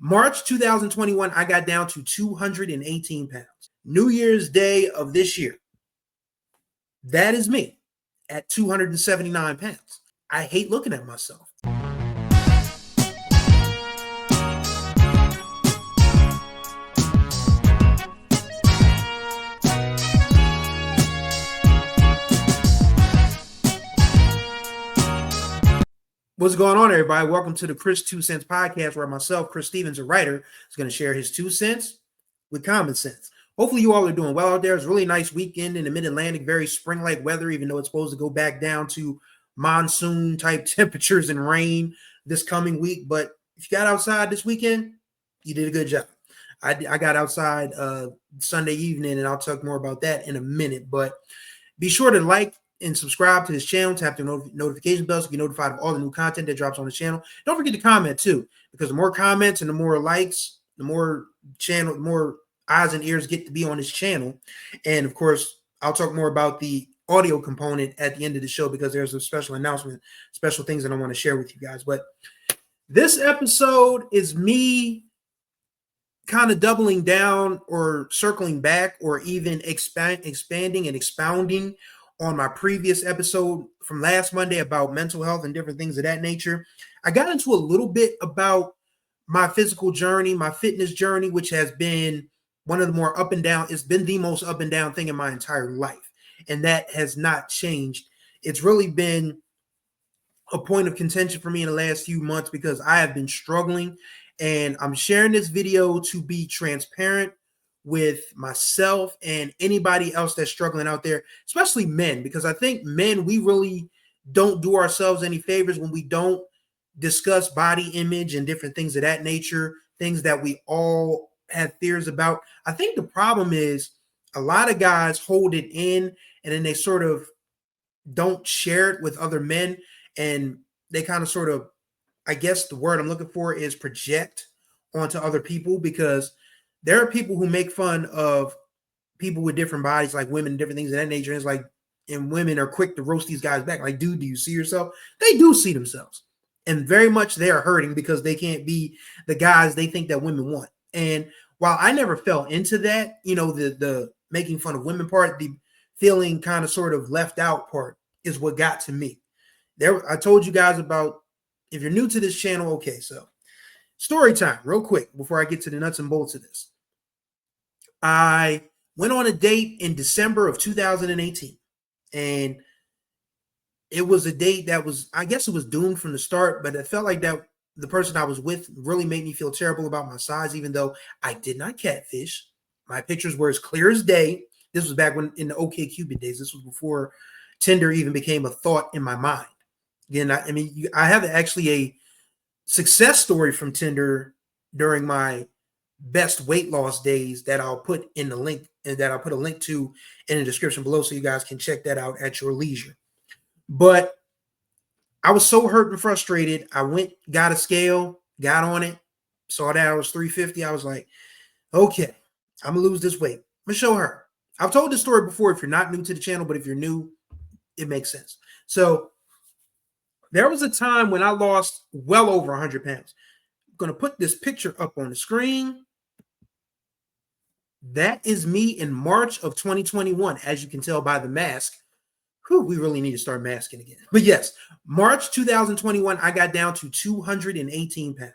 March 2021, I got down to 218 pounds. New Year's Day of this year, that is me at 279 pounds. I hate looking at myself. What's going on, everybody? Welcome to the Chris 2 Cents podcast, where myself, Chris Stevens, a writer, is going to share his 2 cents with common sense. Hopefully you all are doing well out there. It's a really nice weekend in the mid-Atlantic, very spring-like weather, even though it's supposed to go back down to monsoon-type temperatures and rain this coming week. But if you got outside this weekend, you did a good job. I got outside Sunday evening, and I'll talk more about that in a minute. But be sure to like and subscribe to this channel, tap the notification bell so you get notified of all the new content that drops on the channel. Don't forget to comment too, because the more comments and the more likes, the more eyes and ears get to be on this channel. And of course, I'll talk more about the audio component at the end of the show, because there's a special announcement, special things that I want to share with you guys. But this episode is me kind of doubling down or circling back or even expanding and expounding on my previous episode from last Monday about mental health and different things of that nature. I got into a little bit about my physical journey, my fitness journey, which has been one of the more up and down. It's been the most up and down thing in my entire life. And that has not changed. It's really been a point of contention for me in the last few months, because I have been struggling, and I'm sharing this video to be transparent with myself and anybody else that's struggling out there, especially men, because I think men, we really don't do ourselves any favors when we don't discuss body image and different things of that nature, things that we all have fears about. I think the problem is a lot of guys hold it in, and then they sort of don't share it with other men, and they kind of sort of, I guess the word I'm looking for is project onto other people, because there are people who make fun of people with different bodies, like women and different things of that nature. And it's like, and women are quick to roast these guys back. Like, dude, do you see yourself? They do see themselves. And very much they are hurting because they can't be the guys they think that women want. And while I never fell into that, you know, the making fun of women part, the feeling kind of sort of left out part is what got to me. I told you guys about, if you're new to this channel, okay, so story time real quick before I get to the nuts and bolts of this. I went on a date in December of 2018, and it was a date that was, I guess it was doomed from the start, but it felt like that the person I was with really made me feel terrible about my size, even though I did not catfish. My pictures were as clear as day. This was back when in the OkCupid days. This was before Tinder even became a thought in my mind. Again, I have actually a success story from Tinder during my best weight loss days that I'll put in the link, and that I'll put a link to in the description below, so you guys can check that out at your leisure. But I was so hurt and frustrated. I went, got a scale, got on it, saw that I was 350. I was like, okay, I'm gonna lose this weight. I'm gonna show her. I've told this story before if you're not new to the channel, but if you're new, it makes sense. So there was a time when I lost well over 100 pounds. I'm going to put this picture up on the screen. That is me in March of 2021, as you can tell by the mask. Whew, we really need to start masking again. But yes, March 2021, I got down to 218 pounds.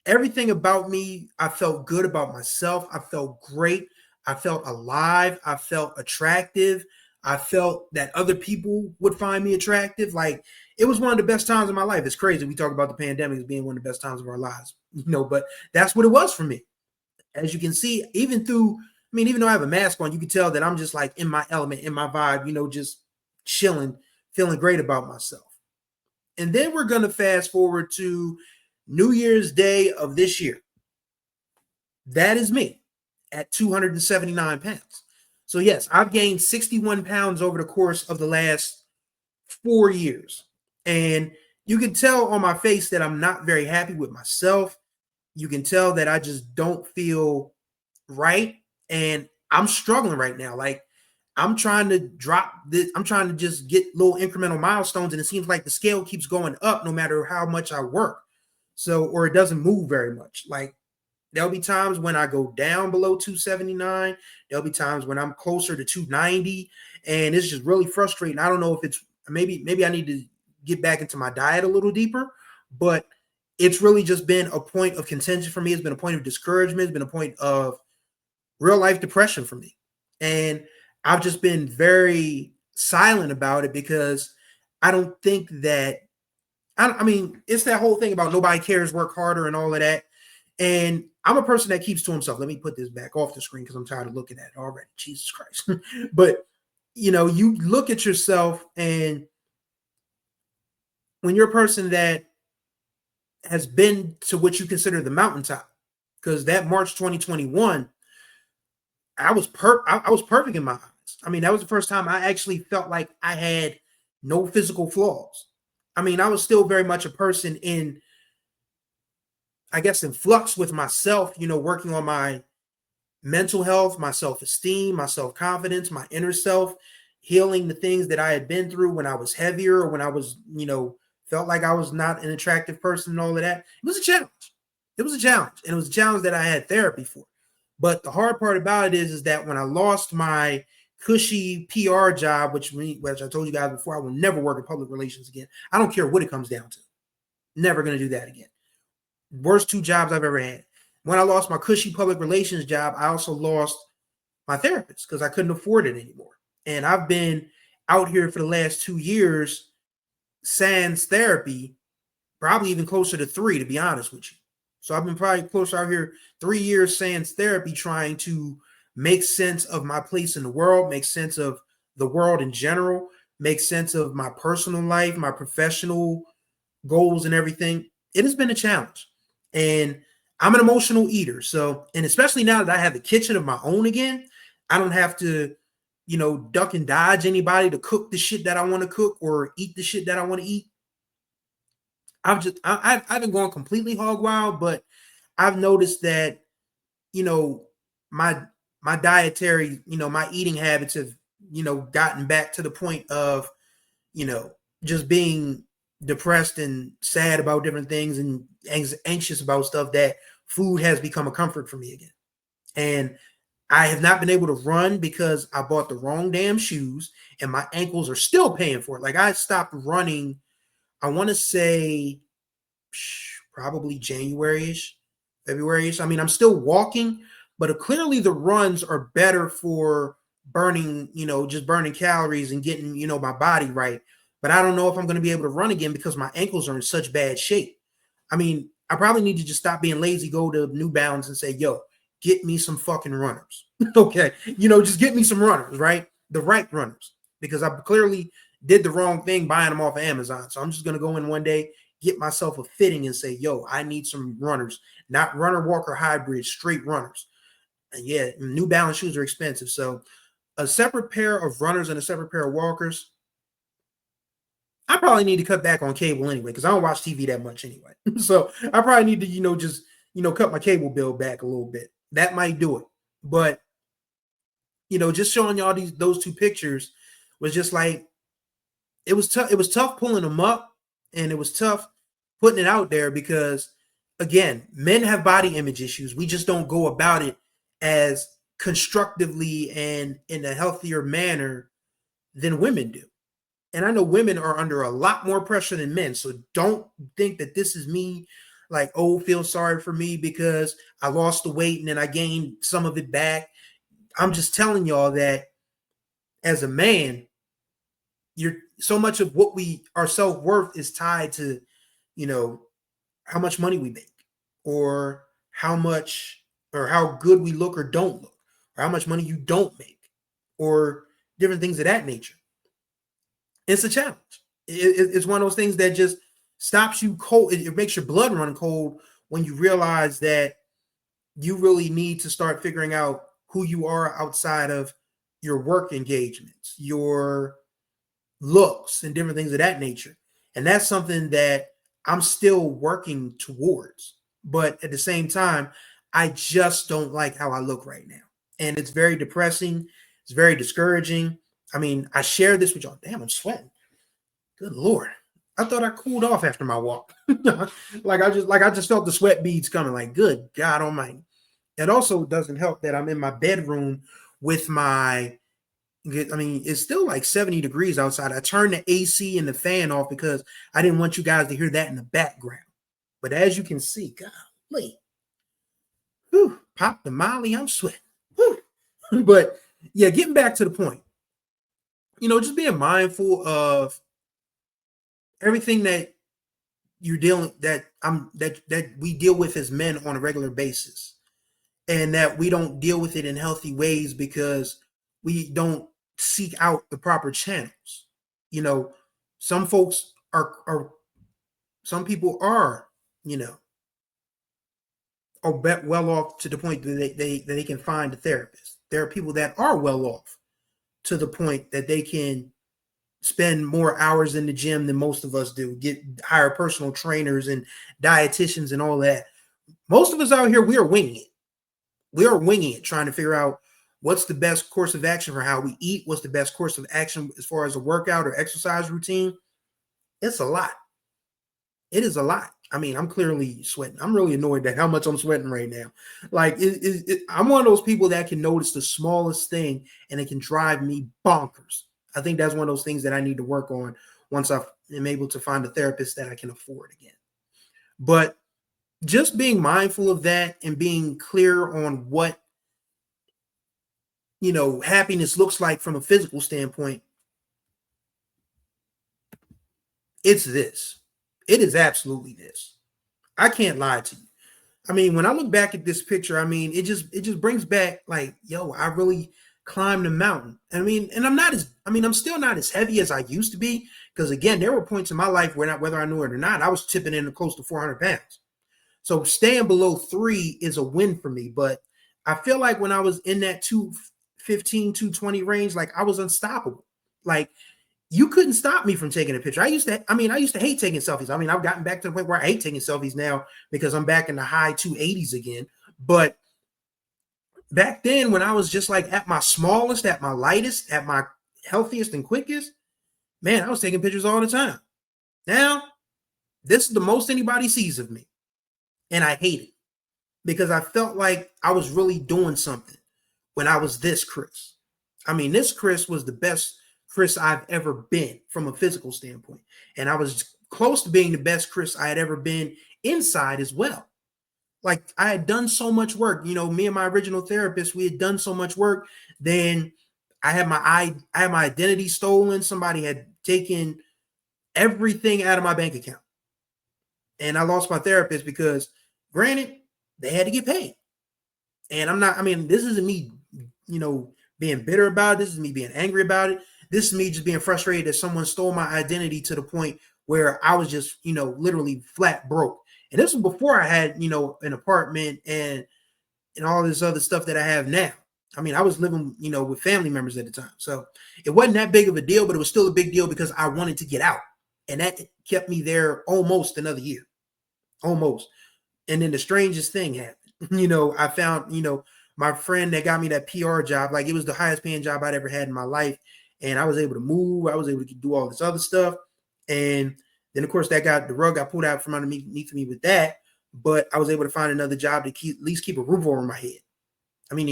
Everything about me, I felt good about myself. I felt great. I felt alive. I felt attractive. I felt that other people would find me attractive. Like, it was one of the best times of my life. It's crazy. We talk about the pandemic as being one of the best times of our lives, you know, but that's what it was for me. As you can see, even though I have a mask on, you can tell that I'm just like in my element, in my vibe, you know, just chilling, feeling great about myself. And then we're going to fast forward to New Year's Day of this year. That is me at 279 pounds. So yes, I've gained 61 pounds over the course of the last 4 years. And you can tell on my face that I'm not very happy with myself. You can tell that I just don't feel right. And I'm struggling right now. Like, I'm trying to drop this. I'm trying to just get little incremental milestones. And it seems like the scale keeps going up no matter how much I work. So, or it doesn't move very much. Like there'll be times when I go down below 279. There'll be times when I'm closer to 290, and it's just really frustrating. I don't know if it's maybe I need to get back into my diet a little deeper, but it's really just been a point of contention for me. It's been a point of discouragement. It's been a point of real life depression for me. And I've just been very silent about it because I don't think that I mean, it's that whole thing about nobody cares, work harder, and all of that. And I'm a person that keeps to himself. Let me put this back off the screen because I'm tired of looking at it already. Jesus Christ. But, you look at yourself, and when you're a person that has been to what you consider the mountaintop, because that March 2021, I was perfect in my eyes. I mean, that was the first time I actually felt like I had no physical flaws. I mean, I was still very much a person in, I guess, in flux with myself, working on my mental health, my self-esteem, my self-confidence, my inner self, healing the things that I had been through when I was heavier or when I was, felt like I was not an attractive person and all of that. It was a challenge. It was a challenge. And it was a challenge that I had therapy for. But the hard part about it is that when I lost my cushy PR job, which I told you guys before, I will never work in public relations again. I don't care what it comes down to. Never going to do that again. Worst 2 jobs I've ever had. When I lost my cushy public relations job, I also lost my therapist because I couldn't afford it anymore. And I've been out here for the last 2 years, sans therapy, probably even closer to 3, to be honest with you. So I've been probably closer out here 3 years sans therapy, trying to make sense of my place in the world, make sense of the world in general, make sense of my personal life, my professional goals and everything. It has been a challenge. And I'm an emotional eater. So, and especially now that I have the kitchen of my own again, I don't have to, duck and dodge anybody to cook the shit that I want to cook or eat the shit that I want to eat. I've been going completely hog wild, but I've noticed that, my dietary, my eating habits have, gotten back to the point of, just being depressed and sad about different things and anxious about stuff, that food has become a comfort for me again. And I have not been able to run because I bought the wrong damn shoes and my ankles are still paying for it. Like I stopped running, I want to say probably January-ish, February-ish. I mean, I'm still walking, but clearly the runs are better for burning, just burning calories and getting, my body right. But I don't know if I'm going to be able to run again because my ankles are in such bad shape. I mean, I probably need to just stop being lazy, go to New Balance and say, yo, get me some fucking runners. Okay. Just get me some runners, right? The right runners, because I clearly did the wrong thing buying them off of Amazon. So I'm just going to go in one day, get myself a fitting and say, yo, I need some runners, not runner walker hybrid, straight runners. And yeah, New Balance shoes are expensive. So a separate pair of runners and a separate pair of walkers. I probably need to cut back on cable anyway, because I don't watch TV that much anyway. So I probably need to, just, cut my cable bill back a little bit. That might do it. But, just showing y'all those 2 pictures was just like, it was tough. It was tough pulling them up, and it was tough putting it out there because, again, men have body image issues. We just don't go about it as constructively and in a healthier manner than women do. And I know women are under a lot more pressure than men. So don't think that this is me like, oh, feel sorry for me because I lost the weight and then I gained some of it back. I'm just telling y'all that as a man, you're so much of what our self-worth is tied to, how much money we make or how much or how good we look or don't look or how much money you don't make or different things of that nature. It's a challenge. It's one of those things that just stops you cold. It makes your blood run cold when you realize that you really need to start figuring out who you are outside of your work engagements, your looks, and different things of that nature. And that's something that I'm still working towards. But at the same time, I just don't like how I look right now. And it's very depressing. It's very discouraging. I mean, I share this with y'all. Damn, I'm sweating. Good Lord. I thought I cooled off after my walk. like I just felt the sweat beads coming. Like, good God Almighty. It also doesn't help that I'm in my bedroom with my. I mean, it's still like 70 degrees outside. I turned the AC and the fan off because I didn't want you guys to hear that in the background. But as you can see, golly, whew, pop the molly, I'm sweating. Whew. But yeah, getting back to the point, just being mindful of everything that you're dealing that we deal with as men on a regular basis, and that we don't deal with it in healthy ways because we don't seek out the proper channels. Some folks are some people are, well off to the point that they can find a therapist. There are people that are well off to the point that they can spend more hours in the gym than most of us do, hire personal trainers and dietitians and all that. Most of us out here, we are winging it. We are winging it, trying to figure out what's the best course of action for how we eat, what's the best course of action as far as a workout or exercise routine. It's a lot. It is a lot. I mean, I'm clearly sweating. I'm really annoyed at how much I'm sweating right now. Like, I'm one of those people that can notice the smallest thing and it can drive me bonkers. I think that's one of those things that I need to work on once I am able to find a therapist that I can afford again. But just being mindful of that and being clear on what, happiness looks like from a physical standpoint, it's this. It is absolutely this. I can't lie to you. I mean, when I look back at this picture, I mean, it just brings back like, yo, I really climbed the mountain. I mean, and I'm still not as heavy as I used to be. Because again, there were points in my life where whether I knew it or not, I was tipping in close to 400 pounds. So staying below 3 is a win for me. But I feel like when I was in that 215, 220 range, like I was unstoppable. Like, you couldn't stop me from taking a picture. I used to hate taking selfies. I mean, I've gotten back to the point where I hate taking selfies now because I'm back in the high 280s again. But back then, when I was just like at my smallest, at my lightest, at my healthiest and quickest, man, I was taking pictures all the time. Now, this is the most anybody sees of me. And I hate it because I felt like I was really doing something when I was this Chris. I mean, this Chris was the best Chris I've ever been from a physical standpoint. And I was close to being the best Chris I had ever been inside as well. Like, I had done so much work, me and my original therapist, we had done so much work. Then I had my identity stolen. Somebody had taken everything out of my bank account. And I lost my therapist because, granted, they had to get paid. And this isn't me, being bitter about it. This is me being angry about it. This is me just being frustrated that someone stole my identity to the point where I was just, literally flat broke. And this was before I had, an apartment and all this other stuff that I have now. I mean, I was living, with family members at the time. So it wasn't that big of a deal, but it was still a big deal because I wanted to get out. And that kept me there almost another year. Almost. And then the strangest thing happened. I found, my friend that got me that PR job, like it was the highest paying job I'd ever had in my life. And I was able to move. I was able to do all this other stuff. And then, of course, the rug got pulled out from underneath me with that. But I was able to find another job to at least keep a roof over my head. I mean,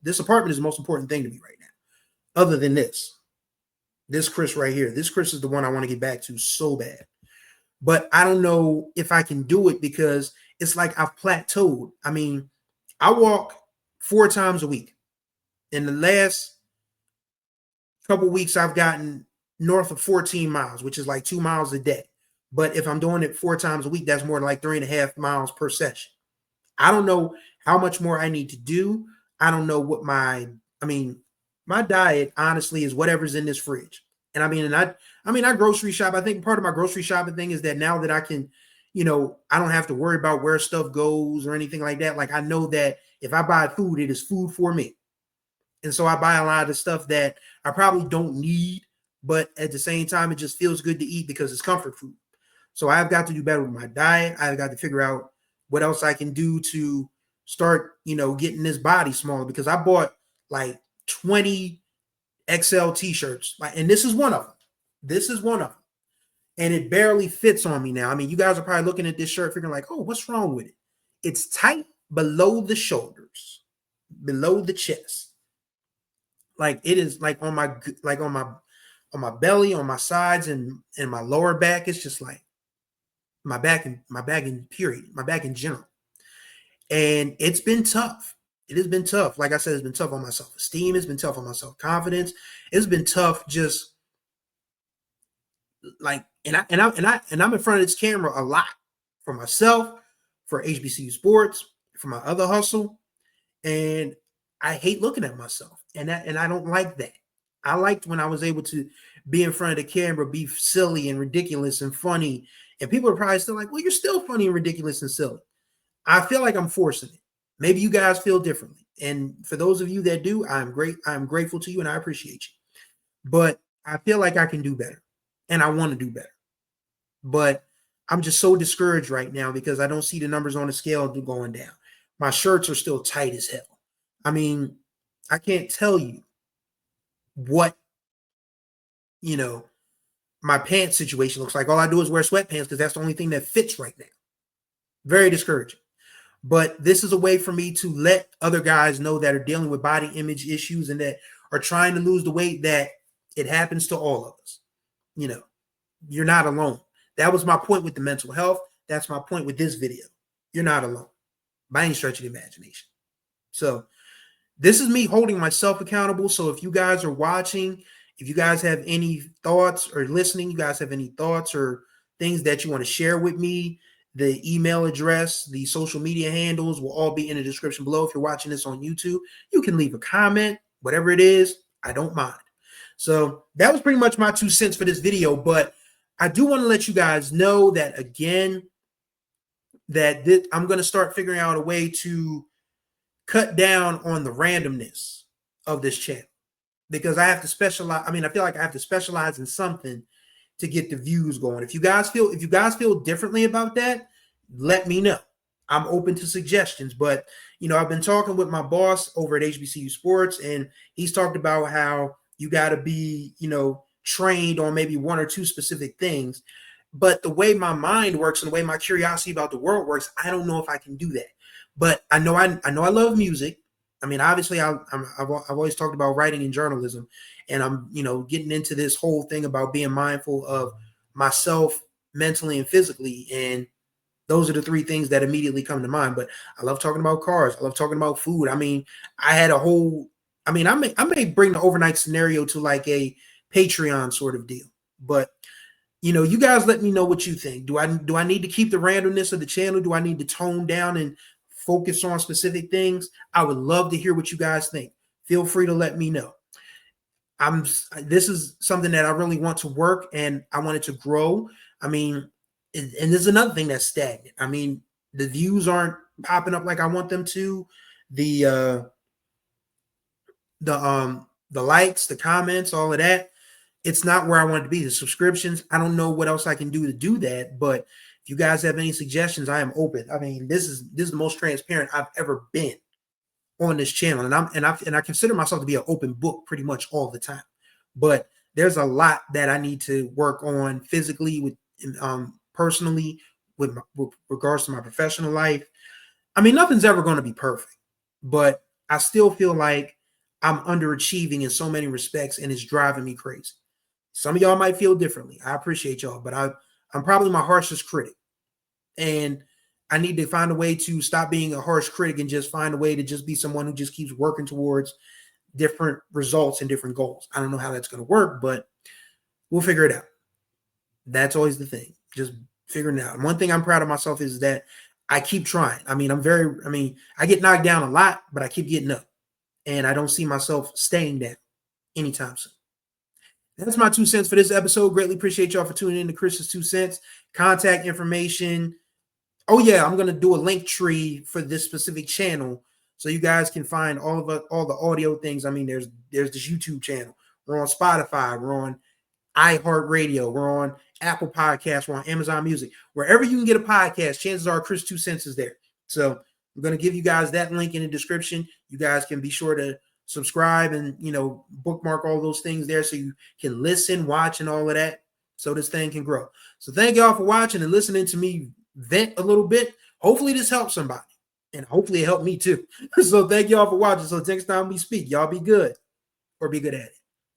this apartment is the most important thing to me right now. Other than this Chris right here. This Chris is the one I want to get back to so bad. But I don't know if I can do it because it's like I've plateaued. I mean, I walk 4 times a week. In the last couple of weeks, I've gotten north of 14 miles, which is like 2 miles a day. But if I'm doing it 4 times a week, that's more like 3.5 miles per session. I don't know how much more I need to do. I don't know what my diet, honestly, is whatever's in this fridge. And I grocery shop. I think part of my grocery shopping thing is that now that I can, I don't have to worry about where stuff goes or anything like that. Like, I know that if I buy food, it is food for me. And so I buy a lot of stuff that I probably don't need, but at the same time, it just feels good to eat because it's comfort food. So I've got to do better with my diet. I've got to figure out what else I can do to start, getting this body smaller, because I bought like 20 XL t-shirts. And this is one of them. and it barely fits on me now. I mean, you guys are probably looking at this shirt figuring like, oh, what's wrong with it? It's tight below the shoulders, below the chest. Like it is like on my belly, on my sides, and my lower back. It's just like my back in period, my back in general. And it's been tough. It has been tough. Like I said, it's been tough on my self-esteem. It's been tough on my self-confidence. It's been tough just like, and I'm in front of this camera a lot for myself, for HBCU sports, for my other hustle. And I hate looking at myself. And I don't like that. I liked when I was able to be in front of the camera, be silly and ridiculous and funny. And people are probably still like, well, you're still funny and ridiculous and silly. I feel like I'm forcing it. Maybe you guys feel differently. And for those of you that do, I'm grateful to you and I appreciate you. But I feel like I can do better and I want to do better. But I'm just so discouraged right now because I don't see the numbers on the scale going down. My shirts are still tight as hell. I mean, I can't tell you what, my pants situation looks like. All I do is wear sweatpants because that's the only thing that fits right now. Very discouraging. But this is a way for me to let other guys know that are dealing with body image issues and that are trying to lose the weight that it happens to all of us. You're not alone. That was my point with the mental health. That's my point with this video. You're not alone by any stretch of the imagination. So this is me holding myself accountable. So if you guys are watching, if you guys have any thoughts or listening, you guys have any thoughts or things that you want to share with me, the email address, the social media handles will all be in the description below. If you're watching this on YouTube, you can leave a comment, whatever it is, I don't mind. So that was pretty much my 2 cents for this video, but I do want to let you guys know that again, that I'm going to start figuring out a way to cut down on the randomness of this channel because I have to specialize. I feel like I have to specialize in something to get the views going. If you guys feel differently about that, let me know. I'm open to suggestions, but I've been talking with my boss over at HBCU Sports, and he's talked about how you got to be, trained on maybe one or two specific things. But the way my mind works and the way my curiosity about the world works, I don't know if I can do that. But I know I love music. I mean, obviously, I've always talked about writing and journalism, and I'm getting into this whole thing about being mindful of myself mentally and physically, and those are the three things that immediately come to mind. But I love talking about cars. I love talking about food. I mean, I may bring the overnight scenario to like a Patreon sort of deal, but you guys let me know what you think. Do I need to keep the randomness of the channel? Do I need to tone down and focus on specific things? I would love to hear what you guys think. Feel free to let me know. This is something that I really want to work and I want it to grow. I mean, and there's another thing that's stagnant. I mean, the views aren't popping up like I want them to. The likes, the comments, all of that, it's not where I want it to be. The subscriptions, I don't know what else I can do to do that, but if you guys have any suggestions, I am open. I mean, this is the most transparent I've ever been on this channel, and I consider myself to be an open book pretty much all the time. But there's a lot that I need to work on physically, with personally, with regards to my professional life. I mean, nothing's ever going to be perfect, but I still feel like I'm underachieving in so many respects, and it's driving me crazy. Some of y'all might feel differently. I appreciate y'all, but I'm probably my harshest critic. And I need to find a way to stop being a harsh critic and just find a way to just be someone who just keeps working towards different results and different goals. I don't know how that's going to work, but we'll figure it out. That's always the thing. Just figuring it out. And one thing I'm proud of myself is that I keep trying. I mean, I get knocked down a lot, but I keep getting up. And I don't see myself staying down anytime soon. That's my 2 cents for this episode. Greatly appreciate y'all for tuning in to Chris's 2 cents. Contact information. Oh yeah, I'm gonna do a link tree for this specific channel so you guys can find all the audio things. I mean, there's this YouTube channel. We're on Spotify. We're on iHeartRadio. We're on Apple Podcasts. We're on Amazon Music. Wherever you can get a podcast, chances are Chris 2 cents is there. So I'm gonna give you guys that link in the description. You guys can be sure to subscribe and bookmark all those things there so you can listen, watch, and all of that. so this thing can grow. So thank y'all for watching and listening to me vent a little bit. Hopefully this helps somebody, and hopefully it helped me too. So thank y'all for watching. So next time we speak, y'all be good or be good at it.